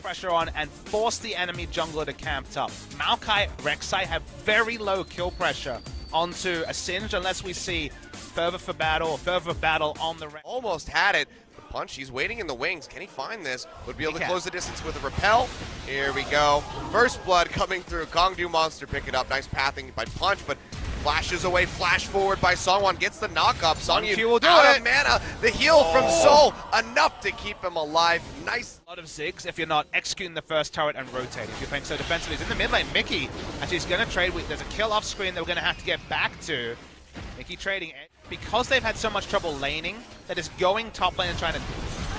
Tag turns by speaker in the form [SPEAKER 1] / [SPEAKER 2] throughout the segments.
[SPEAKER 1] pressure on and force the enemy jungler to camp up. Maokai, Rek'Sai have very low kill pressure onto a Singed unless we see further battle on the
[SPEAKER 2] almost had it. The punch, he's waiting in the wings. Can he find this? Would be able to close the distance with a repel. Here we go. First blood coming through. KONGDOO Monster pick it up. Nice pathing by Punch, but flashes away, flash forward by Songwon, gets the knock up. Songwon
[SPEAKER 1] will do
[SPEAKER 2] out
[SPEAKER 1] it.
[SPEAKER 2] of mana. The heal from Soul, enough to keep him alive. Nice.
[SPEAKER 1] A lot of zigs if you're not executing the first turret and rotating. If you're playing so defensively, he's in the mid lane. Mickey actually is going to trade with, there's a kill off screen that we're going to have to get back to. Mickey trading it. Because they've had so much trouble laning, that is going top lane and trying to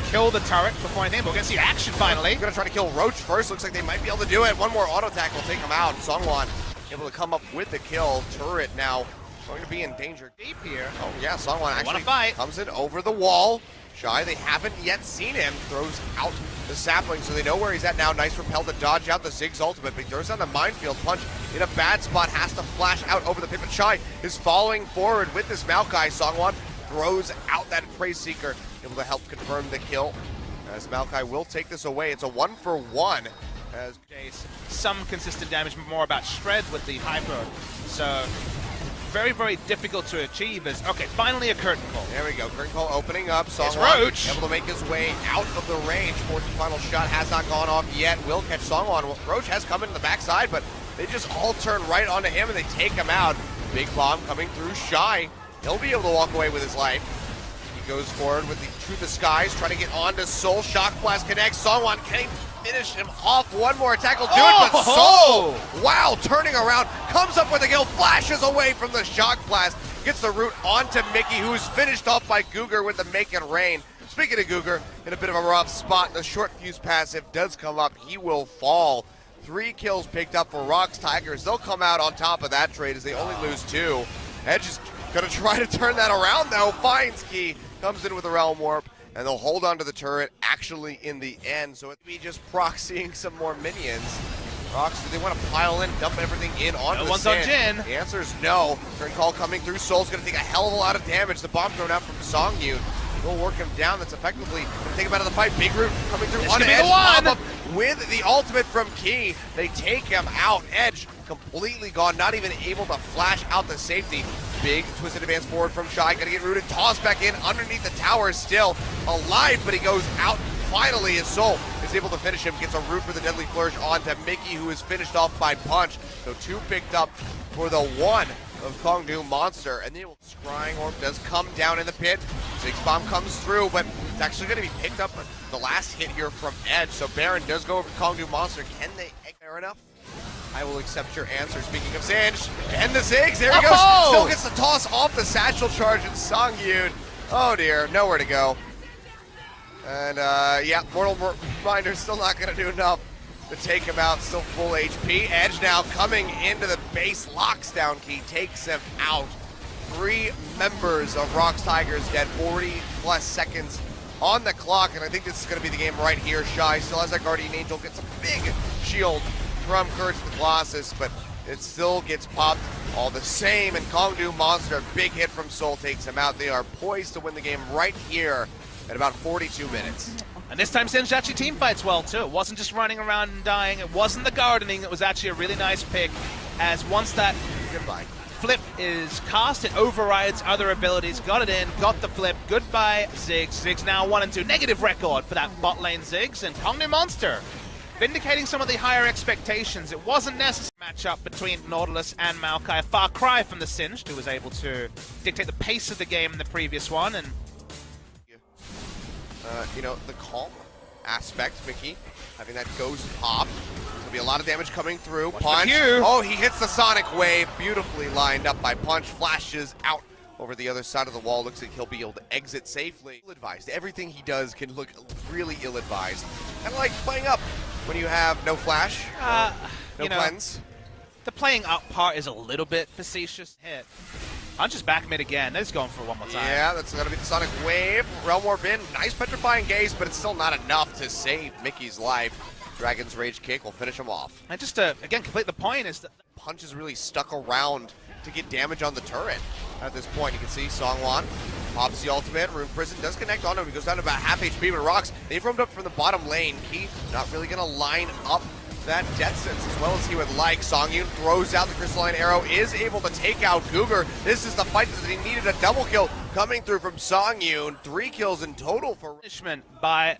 [SPEAKER 1] kill the turret before anything, but we're going to see action finally.
[SPEAKER 2] Going to try to kill Roach first. Looks like they might be able to do it. One more auto attack will take him out. Songwon able to come up with the kill. Turret now going to be in danger.
[SPEAKER 1] Deep here.
[SPEAKER 2] Oh yeah, Songwon actually
[SPEAKER 1] fight.
[SPEAKER 2] comes in over the wall. Shy, they haven't yet seen him. Throws out the sapling, so they know where he's at now. Nice repel to dodge out the Ziggs ultimate, but he throws down the minefield. Punch in a bad spot, has to flash out over the pit, but Shy is following forward with this Maokai. Songwon throws out that Prey Seeker, able to help confirm the kill. As Maokai will take this away. It's a 1-for-1. As
[SPEAKER 1] some consistent damage, more about shred with the hyper. So very, very difficult to achieve. As okay, finally a curtain call.
[SPEAKER 2] There we go. Curtain call opening up.
[SPEAKER 1] Songwon Roach
[SPEAKER 2] able to make his way out of the range. Fourth and final shot has not gone off yet. Will catch Songwon. Roach has come in the backside, but they just all turn right onto him and they take him out. Big bomb coming through. Shy. He'll be able to walk away with his life. He goes forward with the Through the Skies, trying to get onto Soul. Shock Blast connects. Songwon, can he finish him off? One more attack will do it, but Soul, wow, turning around, comes up with a kill, flashes away from the Shock Blast, gets the root onto Mickey, who is finished off by Cougar with the Make It Rain. Speaking of Cougar, in a bit of a rough spot, the short fuse passive does come up. He will fall. 3 kills picked up for ROX Tigers. They'll come out on top of that trade as they only lose 2. Edge is gonna try to turn that around though. Finds Key, comes in with a Realm Warp, and they'll hold on to the turret actually in the end. So it'll be just proxying some more minions. ROX, do they want to pile in, dump everything in onto the
[SPEAKER 1] one's on
[SPEAKER 2] sand?
[SPEAKER 1] Jin.
[SPEAKER 2] The answer is no. Turn call coming through. Soul's gonna take a hell of a lot of damage. The bomb thrown out from Songyun will work him down. That's effectively gonna take him out of the fight. Big Root coming through on Edge. Pop-up with the ultimate from Key. They take him out. Edge completely gone, not even able to flash out the safety. Big twisted advance forward from Shy, gonna get rooted, tossed back in underneath the tower, still alive, but he goes out. Finally, his Soul is able to finish him, gets a root with a deadly flourish onto Mickey, who is finished off by Punch. So 2 picked up for the 1 of KONGDOO Monster, and the Scrying Orb does come down in the pit. Ziggs Bomb comes through, but it's actually going to be picked up the last hit here from Edge. So Baron does go over to KONGDOO Monster. Can they fair enough? I will accept your answer. Speaking of Singed, and the Ziggs, there he goes. Still gets the toss off the satchel charge, and Songyun, oh dear, nowhere to go. And yeah, Mortal Minder's still not going to do enough to take him out, still full HP. Edge now coming into the base, locks down Key, takes him out. 3 members of ROX Tigers dead, 40 plus seconds on the clock, and I think this is going to be the game right here. Shy still has that Guardian Angel, gets a big shield from Courage the Colossus, but it still gets popped all the same, and KONGDOO Monster, big hit from Soul, takes him out. They are poised to win the game right here at about 42 minutes.
[SPEAKER 1] And this time Singed actually team fights well too. It wasn't just running around and dying, it wasn't the gardening, it was actually a really nice pick, as once that flip is cast, it overrides other abilities. Got it in, got the flip, goodbye Ziggs. Ziggs now 1 and 2, negative record for that bot lane Ziggs, and KONGDOO Monster vindicating some of the higher expectations. It wasn't necessary matchup between Nautilus and Maokai. A far cry from the Singed, who was able to dictate the pace of the game in the previous one. And
[SPEAKER 2] you know, the calm aspect, Mickey, having that ghost pop. There'll be a lot of damage coming through. Punch. Oh, he hits the Sonic Wave. Beautifully lined up by Punch. Flashes out over the other side of the wall. Looks like he'll be able to exit safely. Ill-advised. Everything he does can look really ill-advised. Kind of like playing up when you have no flash, no cleanse.
[SPEAKER 1] The playing up part is a little bit facetious. Hit. Punch is back mid again. They're just going for it one more time.
[SPEAKER 2] Yeah, that's going to be the Sonic Wave. Realm Warp in. Nice petrifying gaze, but it's still not enough to save Mickey's life. Dragon's Rage Kick will finish him off.
[SPEAKER 1] And just to, again, complete the point is that
[SPEAKER 2] Punch is really stuck around to get damage on the turret. At this point, you can see Songwon Pops the ultimate. Rune Prison does connect on him. He goes down to about half HP, but ROX, they've roamed up from the bottom lane. Key not really going to line up that death sense as well as he would like. Songyun throws out the crystalline arrow, is able to take out Cougar. This is the fight that he needed. A double kill coming through from Songyun. 3 kills in total for
[SPEAKER 1] punishment by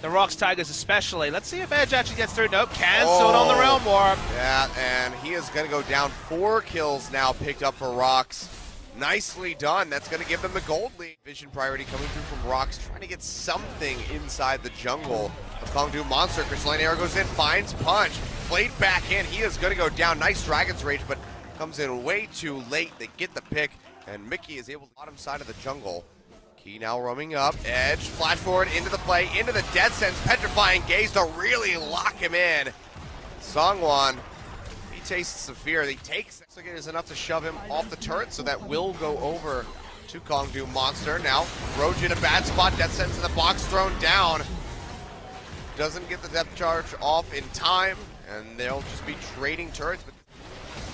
[SPEAKER 1] the ROX Tigers especially. Let's see if Edge actually gets through. Nope, canceled on the Realm Warp.
[SPEAKER 2] Yeah, and he is going to go down. 4 kills now picked up for ROX. Nicely done. That's going to give them the gold lead. Vision priority coming through from ROX, trying to get something inside the jungle of KONGDOO Monster. Crystalline Arrow goes in, finds Punch. Played back in. He is going to go down. Nice Dragon's Rage, but comes in way too late. They get the pick, and Mickey is able to bottom side of the jungle. Key now roaming up. Edge, flash forward into the play, into the Death Sense. Petrifying Gaze to really lock him in. Songwon, he tastes some fear. He takes it. It is enough to shove him off the turret, so that will go over to KONGDOO Monster. Now, Roach in a bad spot. Death Sense in the box thrown down. Doesn't get the depth charge off in time, and they'll just be trading turrets.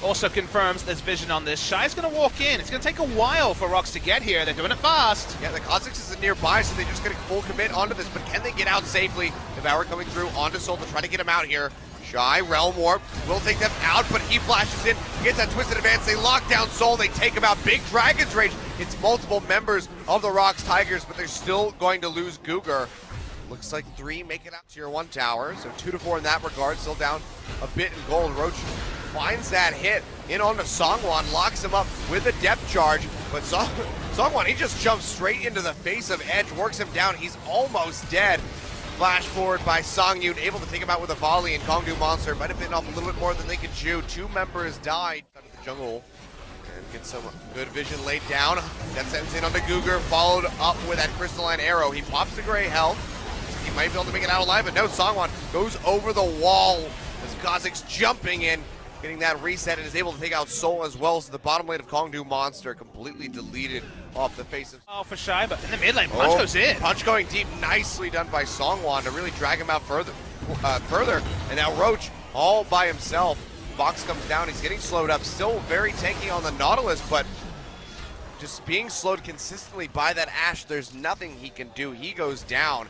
[SPEAKER 1] Also confirms there's vision on this. Shy's going to walk in. It's going to take a while for ROX to get here. They're doing it fast.
[SPEAKER 2] Yeah, the Kha'Zix is nearby, so they're just going to full commit onto this. But can they get out safely? Devour coming through onto Soul to try to get him out here. Shy, Realm Warp, will take them out, but he flashes in, gets that twisted advance. They lock down Soul, they take him out. Big Dragon's Rage. It's multiple members of the ROX Tigers, but they're still going to lose Cougar. Looks like 3 make it out to your 1 tower, so 2 to 4 in that regard. Still down a bit in gold. Roach finds that hit in onto Songwon, locks him up with a depth charge, but Songwon, he just jumps straight into the face of Edge, works him down. He's almost dead. Flash forward by Songyun, able to take him out with a volley, and KONGDOO Monster might have bitten off a little bit more than they could chew. 2 members died out of the jungle, and get some good vision laid down. That sends in onto Cougar, followed up with that crystalline arrow. He pops the gray health. He might be able to make it out alive, but no, Songwon goes over the wall as Kha'Zix jumping in, getting that reset, and is able to take out Soul as well. So the bottom lane of KONGDOO Monster completely deleted off the face of...
[SPEAKER 1] Oh, for Shy, but in the mid lane, Punch goes in.
[SPEAKER 2] Punch going deep, nicely done by Songwon to really drag him out further. And now Roach all by himself. Box comes down, he's getting slowed up, still very tanky on the Nautilus, but just being slowed consistently by that Ashe, there's nothing he can do. He goes down.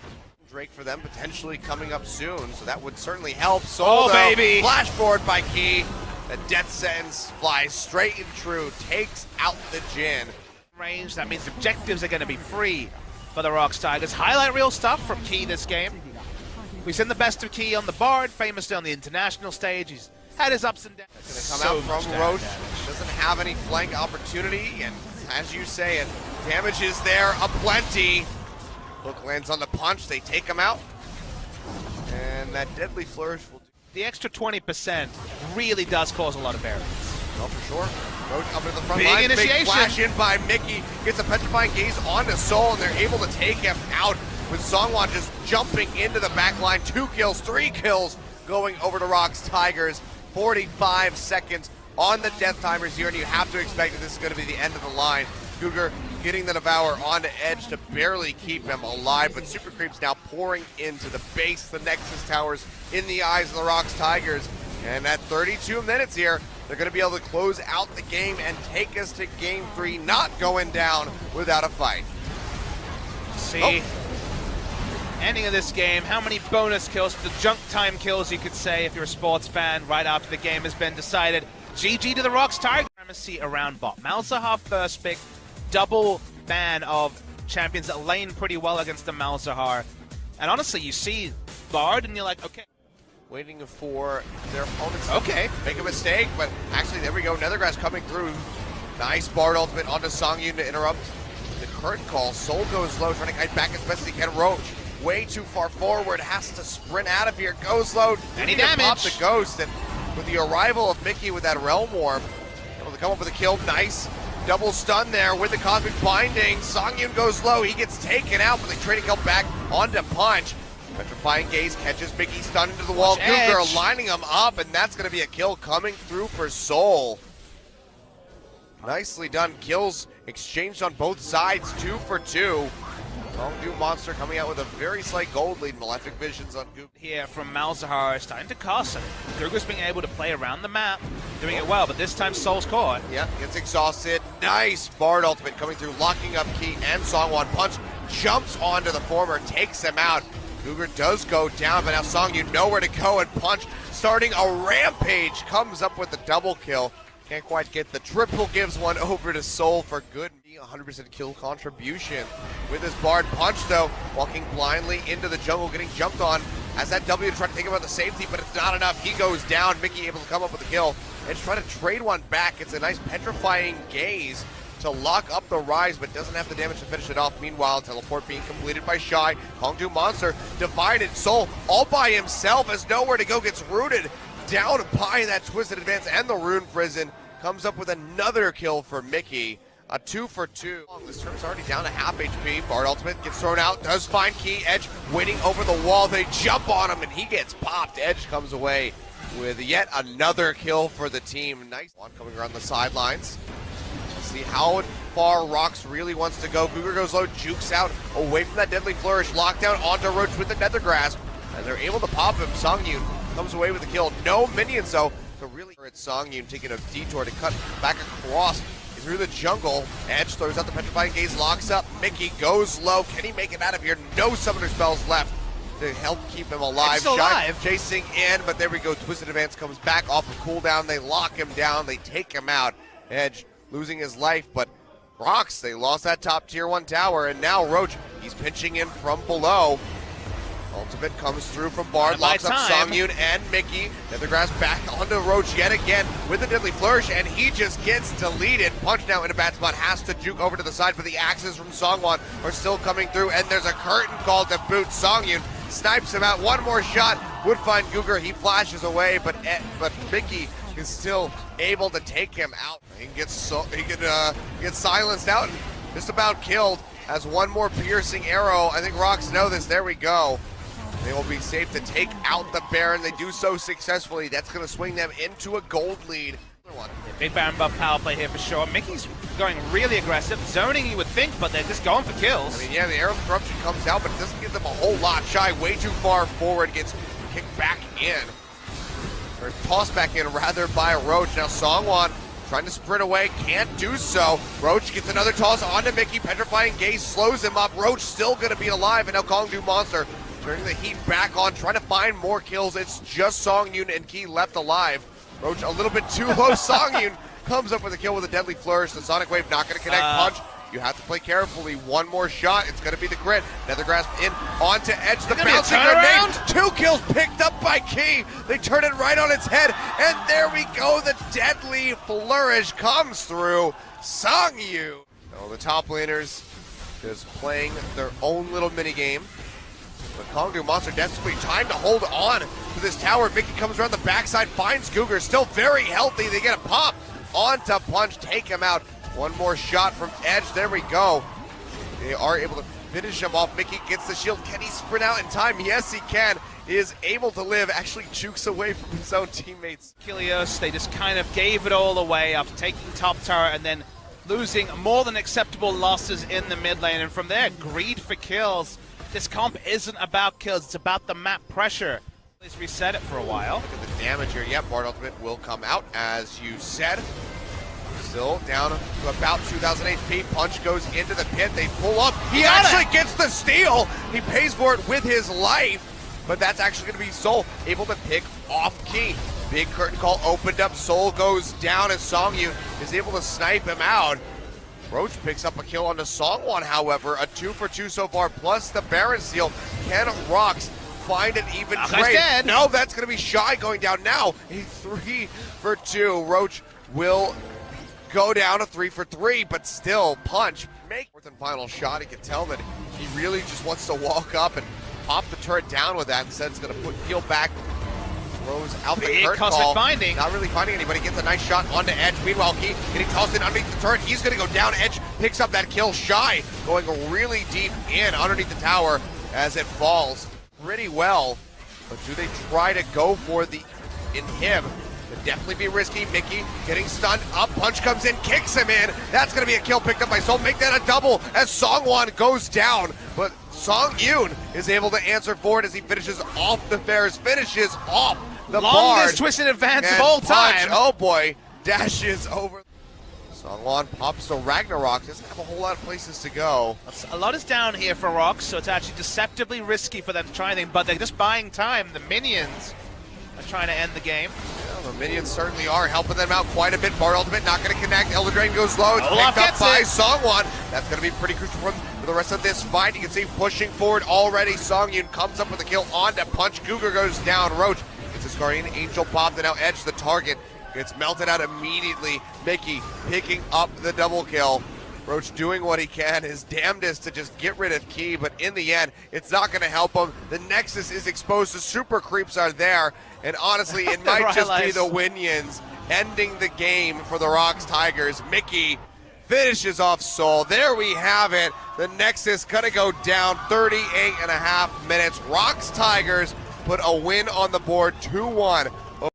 [SPEAKER 2] Drake for them potentially coming up soon, so that would certainly help. Soul, though,
[SPEAKER 1] baby!
[SPEAKER 2] Flash forward by Key. The death sentence flies straight and true, takes out the Jhin.
[SPEAKER 1] Range, that means objectives are going to be free for the ROX Tigers. Highlight reel stuff from Key this game. We've seen the best of Key on the Bard, famously on the international stage. He's had his ups and downs.
[SPEAKER 2] It's going to come out from Roach. Doesn't have any flank opportunity, and as you say it, damage is there aplenty. Hook lands on the Punch, they take him out, and that Deadly Flourish will do.
[SPEAKER 1] The extra 20% really does cause a lot of barriers.
[SPEAKER 2] Oh, for sure. Roach up into the front
[SPEAKER 1] Big
[SPEAKER 2] line.
[SPEAKER 1] initiation.
[SPEAKER 2] Big flash in by Mickey. Gets a Petrifying Gaze onto Soul, and they're able to take him out with Songwon just jumping into the back line. 2 kills, 3 kills going over to ROX Tigers. 45 seconds on the death timers here, and you have to expect that this is going to be the end of the line. Cougar getting the Devour onto Edge to barely keep him alive, but Super Creep's now pouring into the base, the Nexus Towers in the eyes of the ROX Tigers. And at 32 minutes here, they're going to be able to close out the game and take us to Game 3, not going down without a fight.
[SPEAKER 1] See, ending of this game, how many bonus kills, the junk time kills you could say if you're a sports fan, right after the game has been decided. GG to the ROX Tigers. Supremacy around bot. Malzahar first pick, double ban of champions that lane pretty well against the Malzahar. And honestly, you see Bard and you're like, okay.
[SPEAKER 2] Waiting for their opponents
[SPEAKER 1] to
[SPEAKER 2] make a mistake, but actually, there we go. Nethergrass coming through. Nice Bard ultimate onto Songyun to interrupt the curtain call. Soul goes low, trying to kite back as best as he can. Roach, way too far forward, has to sprint out of here. Goes low.
[SPEAKER 1] Any damage?
[SPEAKER 2] Pop the Ghost, and with the arrival of Mickey with that Realm Warp, able to come up with a kill. Nice double stun there with the Cosmic Binding. Songyun goes low. He gets taken out, but they trade a kill back onto Punch. Petrifying Gaze catches Mickey stunned into the wall. Cougar lining him up, and that's going to be a kill coming through for Soul. Nicely done. Kills exchanged on both sides, 2 for 2. KONGDOO Monster coming out with a very slight gold lead. Malefic Visions on Cougar.
[SPEAKER 1] Here from Malzahar, starting to cost him. Cougar's being able to play around the map. doing it well, but this time Soul's caught.
[SPEAKER 2] Yeah, gets exhausted. Nice Bard ultimate coming through, locking up Key and Songwon. Punch jumps onto the former, takes him out. Cougar does go down, but now Songyun nowhere to go, and Punch starting a rampage, comes up with the double kill. Can't quite get the triple, gives one over to Soul for good. 100% kill contribution with his Bard. Punch, though, walking blindly into the jungle, getting jumped on as that W to try to take him out the safety, but it's not enough. He goes down. Mickey able to come up with a kill and trying to trade one back. It's a nice petrifying gaze to lock up the rise, but doesn't have the damage to finish it off. Meanwhile, teleport being completed by Shy. KONGDOO Monster divided. Soul all by himself, has nowhere to go, gets rooted down by that Twisted Advance and the Rune Prison. Comes up with another kill for Mickey. A 2 for 2. This turn's already down to half HP. Bard ultimate gets thrown out, does find Key. Edge waiting over the wall. They jump on him and he gets popped. Edge comes away with yet another kill for the team. Nice one coming around the sidelines. Let's see how far ROX really wants to go. Cougar goes low, jukes out away from that deadly flourish. Lockdown onto Roach with the Nether Grasp. And they're able to pop him. Songyun comes away with the kill. No minions though. So really, it's Songyun taking a detour to cut back across through the jungle. Edge throws out the petrifying gaze, locks up. Mickey goes low. Can he make it out of here? No summoner spells left to help keep him alive.
[SPEAKER 1] Still alive.
[SPEAKER 2] Chasing in, but there we go. Twisted Advance comes back off of cooldown. They lock him down. They take him out. Edge losing his life, but ROX, they lost that top tier 1 tower, and now Roach, he's pinching in from below. Ultimate comes through from Bard, locks up Songyun and Mickey. Nethergrass back onto Roach yet again with the deadly flourish, and he just gets deleted. Punch now in a bad spot, has to juke over to the side, but the axes from Songwon are still coming through, and there's a curtain call to boot. Songyun snipes him out. One more shot would find Cougar. He flashes away, but Mickey is still able to take him out. He can get silenced out and just about killed as one more piercing arrow. I think ROX know this. There we go. They will be safe to take out the Baron. They do so successfully. That's going to swing them into a gold lead.
[SPEAKER 1] Yeah, big Baron buff power play here for sure. Mickey's going really aggressive, zoning you would think, but they're just going for kills.
[SPEAKER 2] I mean, yeah, the Arrow of Corruption comes out, but it doesn't give them a whole lot. Shy way too far forward, gets kicked back in. Or tossed back in rather by Roach. Now Songwon trying to sprint away, can't do so. Roach gets another toss onto Mickey. Petrifying Gaze slows him up. Roach still going to be alive, and now KONGDOO Monster turning the heat back on, trying to find more kills. It's just Songyun and Key left alive. Roach a little bit too low. Songyun comes up with a kill with a deadly flourish. The Sonic Wave not going to connect. Punch. You have to play carefully. One more shot. It's going to be the crit. Nether Grasp in onto Edge. The bouncing grenade. 2 kills picked up by Key. They turn it right on its head. And there we go. The deadly flourish comes through. Songyun. Oh, the top laners just playing their own little mini game. But KONGDOO Monster desperately trying to hold on to this tower. Mickey comes around the backside, finds Cougar, still very healthy. They get a pop onto Punch, take him out. One more shot from Edge, there we go. They are able to finish him off. Mickey gets the shield. Can he sprint out in time? Yes, he can. He is able to live, actually jukes away from his own teammates.
[SPEAKER 1] Kilios, they just kind of gave it all away after taking top tower and then losing more than acceptable losses in the mid lane. And from there, greed for kills. This comp isn't about kills, it's about the map pressure. Please reset it for a while.
[SPEAKER 2] Look at the damage here. Yep, Bard Ultimate will come out, as you said. Still down to about 2,000 HP. Punch goes into the pit. They pull up. He actually gets the steal. He pays for it with his life, but that's actually going to be Soul able to pick off Key. Big curtain call opened up. Soul goes down as Songyun is able to snipe him out. Roach picks up a kill onto Songwon, however. A 2 for 2 so far, plus the Baron seal. Can ROX find an even trade? No, that's going to be Shy going down now. A 3 for 2. Roach will go down a 3 for 3, but still Punch make fourth and final shot. He can tell that he really just wants to walk up and pop the turret down with that. Instead, it's going to put heal back. Throws out the curtain call.
[SPEAKER 1] Finding.
[SPEAKER 2] Not really finding anybody. Gets a nice shot onto Edge. Meanwhile, Key getting tossed in underneath the turret. He's going to go down. Edge picks up that kill. Shy going really deep in underneath the tower as it falls pretty well. But do they try to go for the inhib? Could definitely be risky. Mickey getting stunned up. Punch comes in, kicks him in. That's going to be a kill picked up by Soul. Make that a double as Songwon goes down. But Song Yoon is able to answer for it as he finishes off the Ferris, finishes off the
[SPEAKER 1] Longest
[SPEAKER 2] Bard.
[SPEAKER 1] twist in advance
[SPEAKER 2] And
[SPEAKER 1] of all
[SPEAKER 2] Punch,
[SPEAKER 1] time.
[SPEAKER 2] oh boy, dashes over. Songwon pops to Ragnarok, doesn't have a whole lot of places to go.
[SPEAKER 1] A lot is down here for ROX, so it's actually deceptively risky for them to try anything, but they're just buying time. The minions are trying to end the game.
[SPEAKER 2] Yeah, the minions certainly are helping them out quite a bit. Bar Ultimate not going to connect. Elder Drain goes low. It's
[SPEAKER 1] Olaf
[SPEAKER 2] picked up
[SPEAKER 1] gets
[SPEAKER 2] by
[SPEAKER 1] it.
[SPEAKER 2] Songwon. That's going to be pretty crucial for the rest of this fight. You can see pushing forward already. Songyun comes up with a kill on to Punch. Cougar goes down. Roach gets his Guardian Angel Pop to now edge the target. Gets melted out immediately. Mickey picking up the double kill. Roach doing what he can, his damnedest to just get rid of Key, but in the end, it's not going to help him. The Nexus is exposed, the super creeps are there, and honestly, it might just be the Winions ending the game for the ROX Tigers. Mickey finishes off Soul. There we have it. The Nexus going to go down 38.5 minutes. ROX Tigers put a win on the board, 2-1